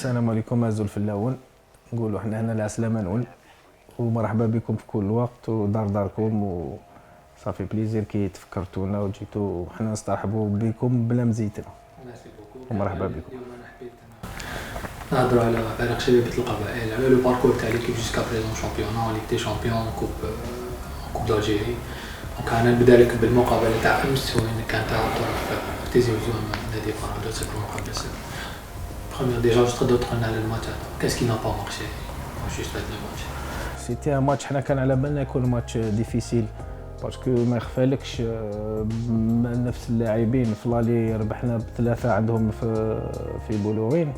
السلام عليكم أعزائي الفلاون. نقولوا حنا هنا العسلامة نقول ومرحبا بكم في كل وقت ودار داركم وصافي بليزير كي تفكرتونا وجيتوا حنا نسترحبوا بكم بلا مزيتنا. ومرحبا بكم. اليوم انا حبيت نهضروا على فريق شبيبة القبائل، على لو باركور تاع ليكيب جوسكا بريزون شامبيون ليغ دي شامبيون كوب دالجيري. دونك انا نبدا لك بالمقابله تاع امس وين كانت تعطر في تيزيفزيون نادي فرنسا سيكون مقابله سير. Première déjà je تقدر تقول لنا على الماتش هذا qu'est-ce qui n'a pas marché juste هذا الماتش. سيتي ان ماتش حنا كان على بالنا يكون ماتش ديفيسيل باسكو ما يخفالكش نفس اللاعبين في لالي ربحنا بثلاثه عندهم في بولوغين،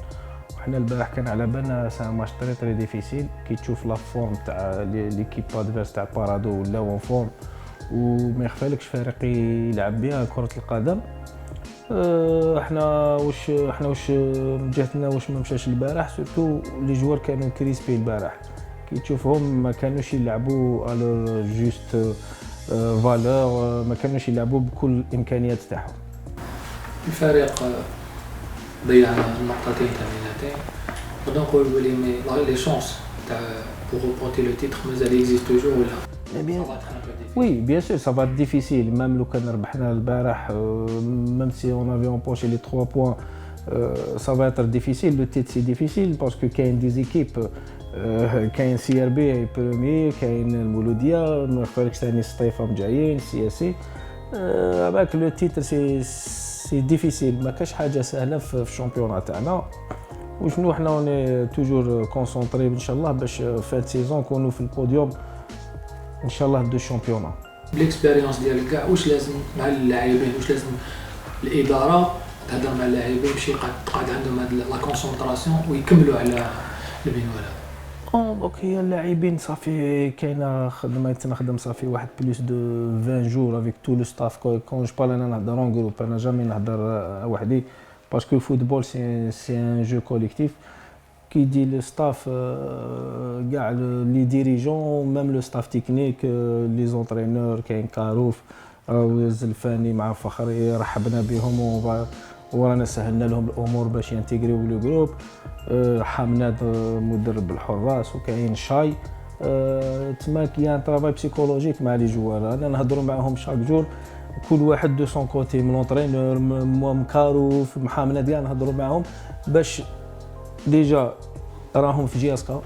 وحنا البارح كان على بالنا سا ماتش تري ديفيسيل كي تشوف لا فورم تاع ليكيب ادفيرس تاع بارادو ولا اون فورم وما يخفالكش فريق يلعب بها كرة القدم. احنا واش من جهتنا واش ما مشاش البارح سورتو لي جوار كانوا كريسبي البارح كي تشوفهم ما كانوش يلعبوا على جوست فالور، ما كانوش يلعبوا بكل الامكانيات تاعهم. الفريق ضيع النقطتين ثمينتين نقدر نقول بلي مي لي شانس تاع بور ريبورتي لو تيتر مازال اكزيست توجور ولا Oui, bien sûr, ça va être difficile. Même le cas ربحنا البارح, même si on avait empoché les 3 points, ça va être difficile. Le titre c'est difficile parce que qu'il y a des équipes, qu'il y a CRB premier, qu'il y a المولودية, ما يخالكش ثاني سطيفة جايين, CSC. avec le titre c'est difficile. ما كاش حاجة سهلة في الشامبيونات تاعنا. وشنو حنا اوني توجور كونسونطري ان شاء الله باش فات سيزون نكونوا في البوديوم ان شاء الله دو شامبيونا. بالاكسبيريونس ديالك كاع واش لازم مع اللاعبين واش لازم الاداره تهضر مع اللاعبين باش تقعد عندهم هاد لا كونسونطراسيون ويكملوا على المنوال هذا. دونك هي اللاعبين صافي كاينه خدمه تنخدم صافي واحد بلوس دو 20 جور افيك تو لو ستاف كون جو بال انا نهضر اون جروب انا جامي نهضر وحدي باسكو الفوتبول سي ان جو كوليكتيف كي دي لو ستاف كاع لي ديريجون ميم لو ستاف تكنيك لي زونترينور كاين كاروف الزلفاني مع فخري رحبنا بهم ورانا سهلنا لهم الامور باش ينتيغريو لو جروب. حماد مدرب الحراس وكاين شاي تما كاين طرافاي بسيكولوجيك مع لي جوار انا نهضروا معاهم شاك جور كل واحد دو سون كوتي من لونترينور مكاروف محمد كاع نهضروا معاهم باش ديجا راهم في جياسكا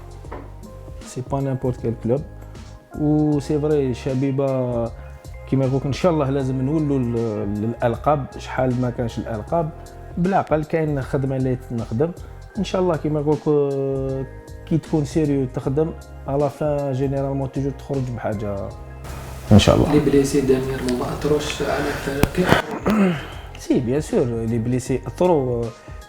سي با نيمبورت كيل كلوب و سي فري شبيبه كيما نقولك ان شاء الله لازم نولوا للالقاب. شحال ما كانش الالقاب بالعقل كاين خدمه اللي نخدم ان شاء الله كيما نقولك كي تكون سيريو تخدم على فان جينيرالمون توجور تخرج بحاجه ان شاء الله. لي بليسي دانييرمون ما اثروش على الفريق سي بيان سور لي بليسي اثروا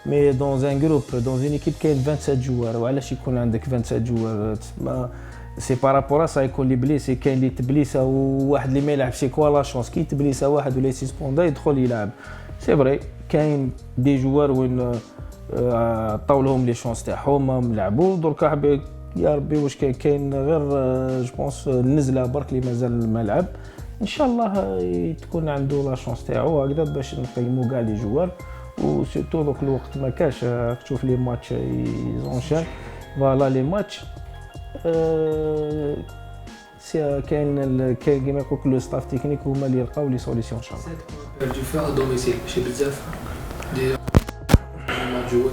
مي دون ان جروب دون اون ايكيب كاين 27 جوار وعلاش يكون عندك 27 جوار تما سي بارابور سا يكون لي بليسي كاين اللي تبليسه وواحد اللي ما يلعبش سي كوا لا شونس كي تبليسه واحد ولا سيسبوندا يدخل يلعب سي فري كاين دي جوار وين عطاو لهم لي شونس تاعهم لعبوا دركا يا ربي واش كاين غير جو بونس النزله برك اللي مازال الملعب ان شاء الله تكون عنده لا شونس تاعو هكذا باش نقيموا كاع لي جوار وسورتو دوك الوقت ما كاش تشوف لي ماتش يزونشان فوالا لي ماتش سي كاين كيما يقولك لو ستاف تكنيك هما اللي يلقاو لي سوليسيون ان شاء الله. جو فا دوميسيل ماشي بزاف دي ماتش جوي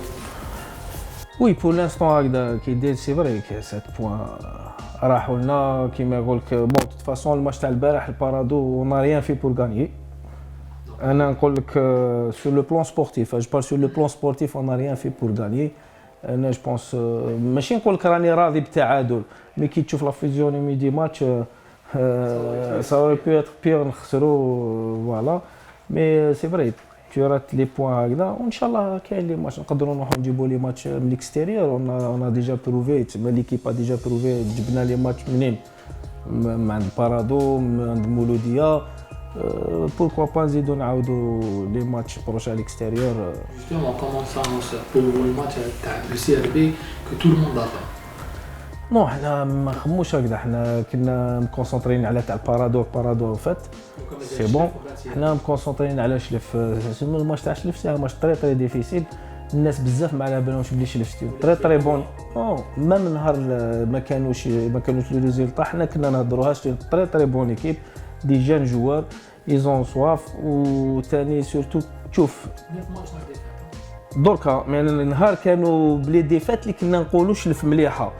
وي بور لانستون هكذا كي دير سي فري 7 بوين راحوا لنا كيما يقولك بون توت فاسون الماتش تاع البارح البارادو اون ريان في بور غانيي. انا نقول لك سور لو بلان سبورتيف جو بار سور لو بلان سبورتيف اون ريان في بور غانيي. انا جو بونس ماشي نقول لك راني راضي بالتعادل مي كي تشوف لا فيزيونيمي دي ماتش سا بو اتر بيغ نخسروا فوالا مي سي فري tu rates les points هكذا وان شاء الله كاين لي ماتش نقدروا نروحوا نجيبوا لي ماتش من الاكستيريور اون ديجا بروفي تما ليكيب ديجا بروفي جبنا لي ماتش منين من عند بارادو من عند مولوديه بوركوا با نزيدو نعاودوا لي ماتش بروش على الاكستيريور. جوستومون كومون سا بور الماتش تاع لو سي ار بي كو تو الموند اتون نو حنا ما نخموش هكذا حنا كنا مكونسونطرين على تاع البارادو فات سي بون حنا مكونسونطرين على شلف الماتش تاع شلف سي ماتش تري ديفيسيل الناس بزاف ما على بالهمش بلي شلفتو تري بون ميم نهار ما كانوش لي ريزولطا حنا كنا نهضروها تري بون ايكيب دي جون جوار ايزون سواف وثاني سورتو تشوف دركا يعني النهار كانوا بلي ديفات اللي كنا نقولوا شلف مليحه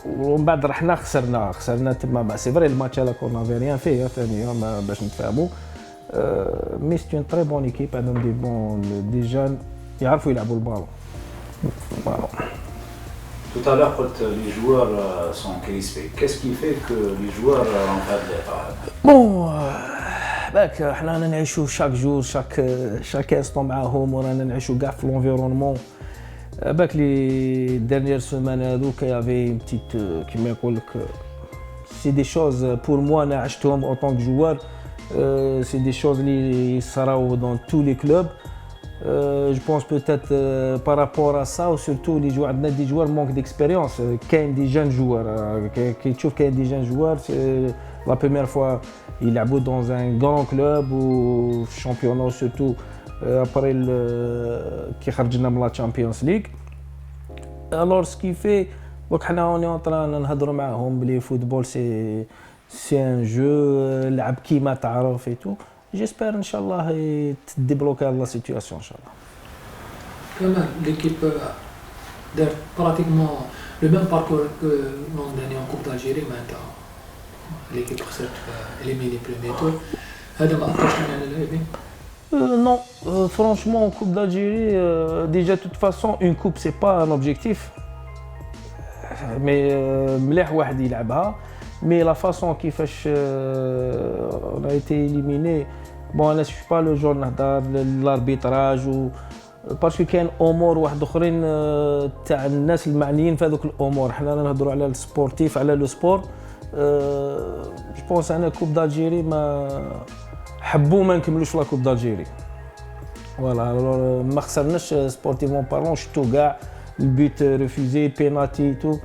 ومن بعد رحنا خسرنا تما سي فري الماتش هذا كنا في ريان فيه ثاني باش نتفاهموا مي سي اون تري بون ايكيب عندهم دي جون يعرفوا يلعبوا البالون. Tout à l'heure, quand les joueurs sont crispés, qu'est-ce qui fait que les joueurs encadrent l'état? بون باك حنا نعيشوا شاك جور شاك انستون معاهم ورانا نعيشوا كاع في لونفيرونمون باك لي ديرنيير سيمان هذوك يافي بتيت كيما يقول لك سي دي شوز بور موا انا عشتهم او طونك جوار سي دي شوز اللي صراو دون تو لي كلوب je pense peut-être par rapport à ça ou surtout les joueurs عندنا des joueurs manque d'expérience كاين des jeunes joueurs كي تشوف كاين des jeunes joueurs c'est la première fois ils يلعبوا dans un grand club ou championnat surtout après كي خرجنا من la Champions League alors ce qui fait donc حنا اون طران نهضروا معاهم بلي فوتبول سي ان جو لعب كيما تعرف et tout. J'espère, Inch'Allah, débloquer la situation, Inch'Allah. Comment l'équipe a pratiquement le même parcours que l'an dernier en Coupe d'Algérie, maintenant l'équipe a éliminé le premier tour. هذا ما أثرش على اللاعبين؟ Non, franchement, en Coupe d'Algérie, déjà de toute façon, une coupe c'est pas un objectif. Mais مليح واحد يلعبها. Mais la façon كيفاش on a été éliminé bon انا je suis pas le genre نهضر l'arbitrage و باسكو كاين امور واحد اخرين تاع الناس المعنيين في هذوك الامور حنا نهضروا على السبورتيف على لو سبور جو بونس انا كوب دالجيري ما حبوا ما نكملوش لا كوب دالجيري فوالا ما خسرناش سبورتيفون بارلون شتو كاع البيت ريفوزي بينالتي تو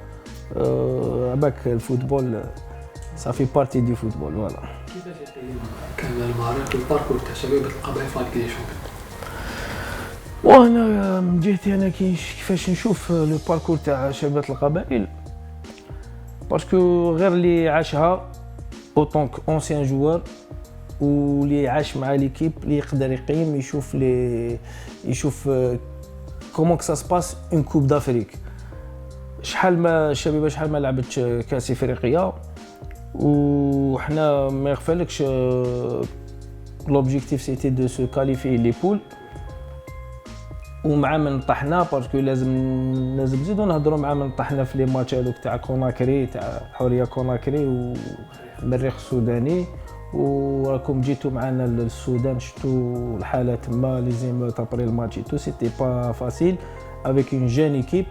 باك الفوتبول صافي بارتي دي فوتبول فوالا. كيفاش كان المعركه الباركور تاع شباب القبائل في الكلي شامبيون؟ وانا من جهتي انا كيفاش نشوف لو باركور تاع شباب القبائل باسكو غير اللي عاشها اوطونك اونسيان جوار واللي عاش مع ليكيب اللي يقدر يقيم يشوف كومون كو سا سباس اون كوب دافريك شحال ما لعبت كاس افريقيا وحنا ما يخفالكش لوبجيكتيف سيتي دو سو كاليفي لي بول ومع من طحنا باسكو لازم نزيدو نهضروا مع من طحنا في لي ماتش هذوك تاع كوناكري تاع حوريه كوناكري والمريخ السوداني وراكم جيتوا معنا للسودان شفتوا الحاله تما لي زيموت ابري الماتش تو سيتي با فاسيل افيك اون جين ايكيب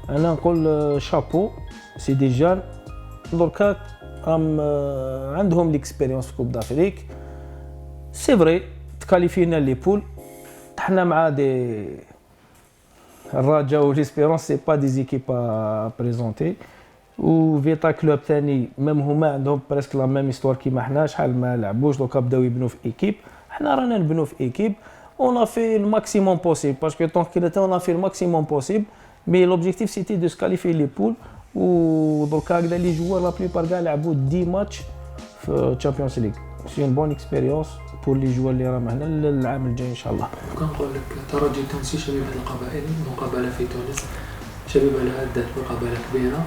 انا نقول شابو سي دي جان دركا راهم عندهم ليكسبيريونس في كوب دافريك سي فري تكاليفينا لي بول طحنا مع دي الرجاء وليسبيرونس سي با دي زيكيب بريزونتي وفيتا كلوب ثاني ميم هما عندهم بريسك لا ميم هيستوار كيما حنا شحال ما لعبوش دوكا بداو يبنوا في ايكيب حنا رانا نبنوا في ايكيب اون في الماكسيموم بوسيبل باسكو طونك كي اون في الماكسيموم بوسيبل مي لوبجيكتيف سيتي دو سكاليفي لي بول ودوكا هكذا لي جوار لا بليبار كاع لعبوا 10 ماتش في تشامبيونز ليغ سي اون بون اكسبيريونس بور لي جوار اللي راهم هنا للعام الجاي ان شاء الله. كنقول لك ترجي التونسي شبيبه القبائل مقابله في تونس شبيبه لها عدت مقابله كبيره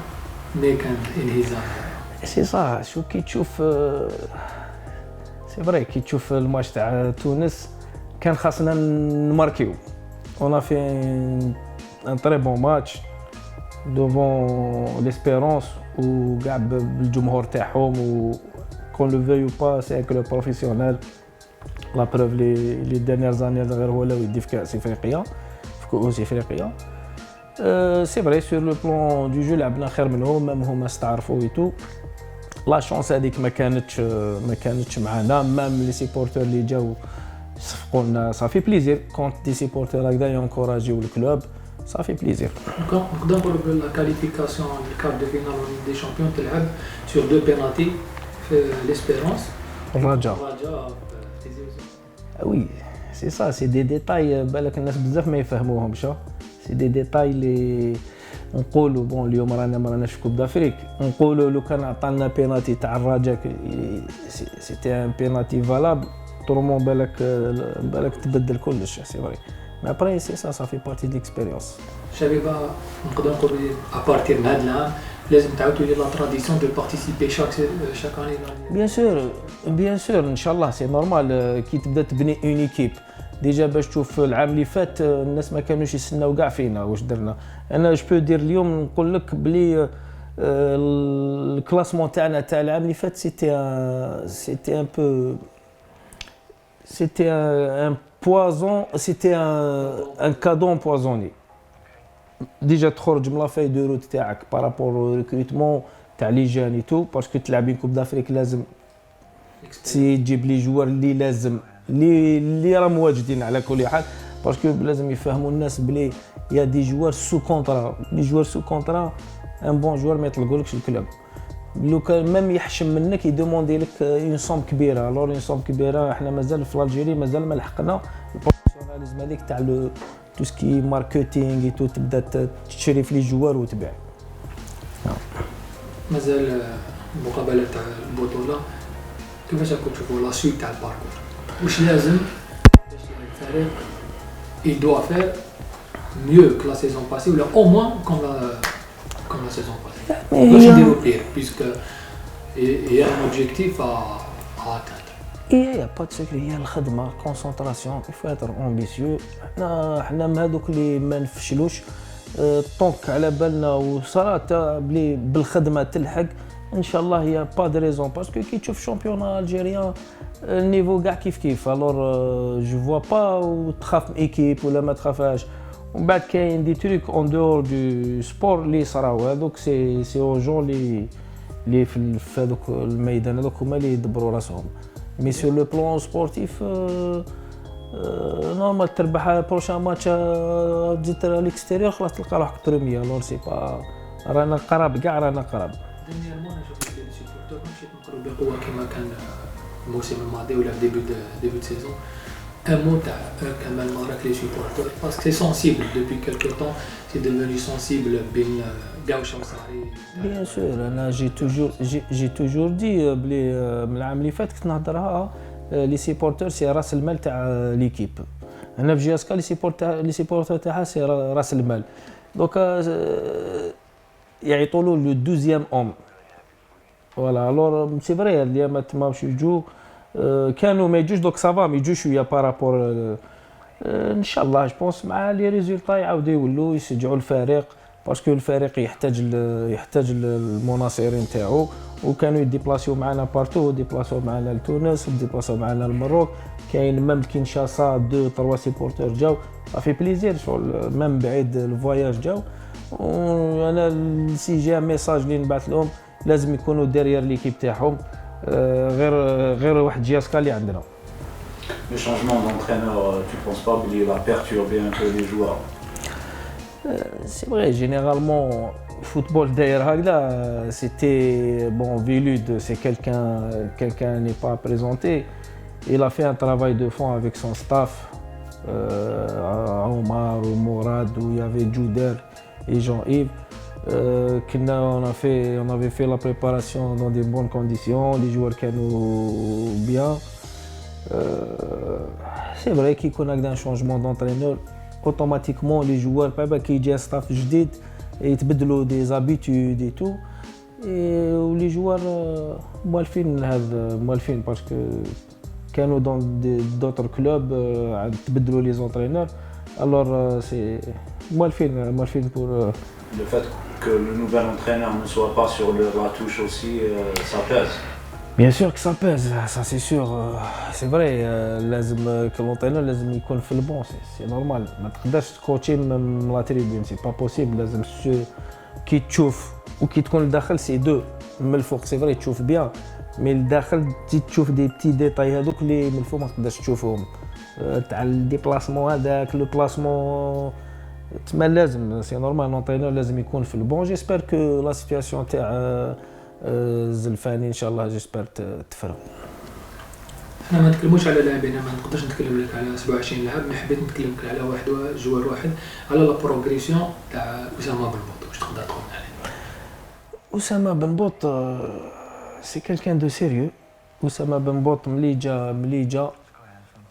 مي كان انهزام سي صح شو كي تشوف سي فري كي تشوف الماتش تاع تونس كان خاصنا نماركيو اون في ان تري بون ماتش devant l'espérance وكاع بالجمهور تاعهم و كون لو فيو با سي كلوب بروفيسيونيل لا بروف لي ديرنيير زاني غير هو ولاو يدي في كاس افريقيا في كؤوس افريقيا سي فري سور لو بلان دو جو لعبنا خير منهم ميم هما استعرفوا ايتو لا شونس هذيك ما كانتش معنا ميم لي سيبورتور اللي جاو صفقوا لنا صافي بليزير كونت دي سيبورتور هكذا ينكوراجيو الكلوب صافي بليزير. نقدر نقول لا كاليفيكاسيون الكارت دو فينال دي شامبيون تلعب سور دو بينالتي في ليسبيرونس الرجاء وي سي سا سي دي ديتاي بالك الناس بزاف ما يفهموهمش سي دي ديتاي اللي نقولوا بون اليوم رانا ما راناش في كوب دافريك نقولوا لو كان عطانا بينالتي تاع الرجاء سيتي ان بينالتي فالابل طورمون بالك تبدل كلش سي فري مي ابري سي سا صافي بارتي دو ليكسبيريونس شبيبه نقدر نقولوا ابارتير من هذا العام لازم تعاودوا لي لا تراديسيون دو بارتيسيبي شاك اني بيان سور ان شاء الله سي نورمال كي تبدا تبني اون ايكيب ديجا باش تشوف العام اللي فات الناس ما كانوش يستناو كاع فينا واش درنا انا جو بو دير اليوم نقول لك بلي الكلاسمون تاعنا تاع العام اللي فات سيتي ان بو سيتي ان بوازون سيتي ان كادو امبوازوني ديجا تخرج من لا في دو روت تاعك بارابور ريكروتمون تاع لي جان اي تو باسكو تلعبين كوب دافريك لازم تجيب لي جوار اللي لازم اللي راهم واجدين على كل حال باسكو لازم يفهموا الناس بلي يا دي جوار سو كونطرا لي جوار سو كونطرا ان بون جوار ما يطلقولكش الكلوب لو كان ميم يحشم منك يدوموندي لك اون سوم كبيره الور اون سوم كبيره احنا مازال في الجيري مازال ما لحقنا البروفيسيوناليزم هذيك تاع لو تو سكي ماركتينغ تو تبدا تشري في لي جوار وتبيع مازال المقابله تاع البطوله كيفاش راكم تشوفوا لا سويت تاع الباركور واش لازم باش الفريق il doit faire mieux que la saison passée ou là, au moins comme la saison passée. Moi je dirais au pire puisque il y a un objectif à atteindre. Il n'y a pas de secret, il y a الخدمه concentration il faut être ambitieux حنا من هذوك اللي ما نفشلوش طونك على بالنا وصراحه بلي بالخدمه تلحق ان شاء الله هي با دي ريزون باسكو كي تشوف شامبيون الجيريان النيفو كاع كيف الور جو فوا با وتخاف من ايكيب ولا ما تخافهاش ومن بعد كاين دي تريك اون دور دو سبور اللي صراو هذوك سي او جون اللي في هذوك الميدان هذوك هما اللي يدبروا راسهم مي سور لو بلان سبورتيف نورمال تربح بروشان ماتش تزيد ليكستيريور خلاص تلقى روحك بروميي الور سي با رانا قراب كاع رانا قراب دينييرمون انا شفت لي سيبورتور ماشي نقولوا بقوه كما كان الموسم الماضي ولا في ديبي سيزون ان مو تاع كمال مبارك لي سيبورتور باسكو سي سونسيبل دوبي كالكو طون سي ديفوني سونسيبل بين كاع واش صاري بيان سور انا جي توجور دي بلي من العام اللي فات كنت نهضرها لي سيبورتور سي راس المال تاع ليكيب هنا في جياسكا لي سيبورتور تاعها سي راس المال دونك يعيطوا له لو دوزيام اوم فوالا الور سي فري اليامات ما باش يجوا كانوا ما يجوش دوك سافا ما يجوش شويه بارابور ان شاء الله جو بونس مع لي ريزولطا يعاودوا يولوا يشجعوا الفريق باسكو الفريق يحتاج المناصرين تاعو وكانوا يديبلاسيو معنا بارتو ديبلاسيو معنا لتونس ديبلاسيو معنا للمروك كاين ميم كينشاسا 2 3 سيبورتور جاو صافي بليزير شغل ميم بعيد الفواياج جاو وانا سي جا ميساج اللي نبعث لهم لازم يكونوا ديريير ليكيب تاعهم غير واحد جياسكا اللي عندنا. Le changement d'entraîneur, tu penses pas qu'il va perturber un peu les joueurs? C'est vrai, généralement, le football d'ailleurs, c'était bon, Vilude, c'est quelqu'un n'est pas présenté. Il a fait un travail de fond avec son staff, Omar ou Mourad, où il y avait Jouder et Jean-Yves. On avait fait la préparation dans des bonnes conditions, les joueurs étaient bien. C'est vrai qu'il y a un changement d'entraîneur. Automatiquement les joueurs qui يجي staff جديد يتبدلوا des habitudes et tout et les joueurs موالفين باسكو كانوا dans d'autres clubs تبدلوا les entraîneurs alors c'est موالفين pour le fait que le nouvel entraîneur ne soit pas sur la touche aussi ça pèse. Bien sûr que ça pèse, ça c'est sûr. C'est vrai, que l'entraîneur لازم يكون في البون c'est normal. ما تقدرش تكوتشي من لا تريبيون c'est pas possible. لازم كي تشوف وكي تكون لداخل سي دو من الفوق سي فري تشوف بيان مي لداخل تزيد تشوف دي بتي ديتاي هذوك اللي من الفوق ما تقدرش تشوفهم تاع الديبلاسمون هذاك لو بلاسمون تما لازم سي نورمال لونترينور لازم يكون في البون جيسبر كو لا سيتوياسيون تاع زلفاني ان شاء الله جيسبر تفرق. انا ما نتكلموش على لاعبين، انا ما نقدرش نتكلم لك على 27 لاعب، مي حبيت نتكلم لك على واحد جوار واحد، على لا بروغريسيون تاع اسامه بن بوط. واش تقدر تقول عليه؟ اسامه بن بوط سي كالكان دو سيريو. اسامه بن بوط ملي جا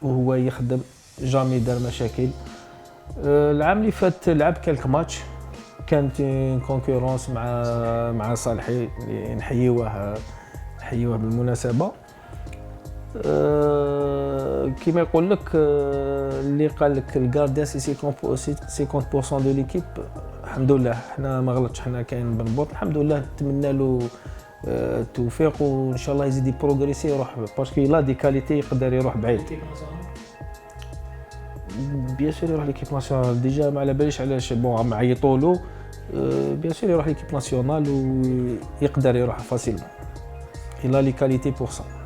وهو يخدم جامي دار مشاكل. العام اللي فات لعب كالك ماتش، كانت كونكورونس مع صالحي اللي نحيوه بالمناسبه. كيما يقول لك اللي قال لك الغارديان سي 50% دو ليكيب. الحمد لله حنا ما غلطش، حنا كاين بن بوط الحمد لله، نتمنى له التوفيق وان شاء الله يزيد يبروغريسي يروح، باسكو لا دي كاليتي يقدر يروح بعيد. بيان سور يروح ليكيب ناسيونال، ديجا ما على باليش علاش بون معيطوا له. بيان سور يروح ليكيب ناسيونال ويقدر يروح فاسيلمون، il a les qualités pour ça.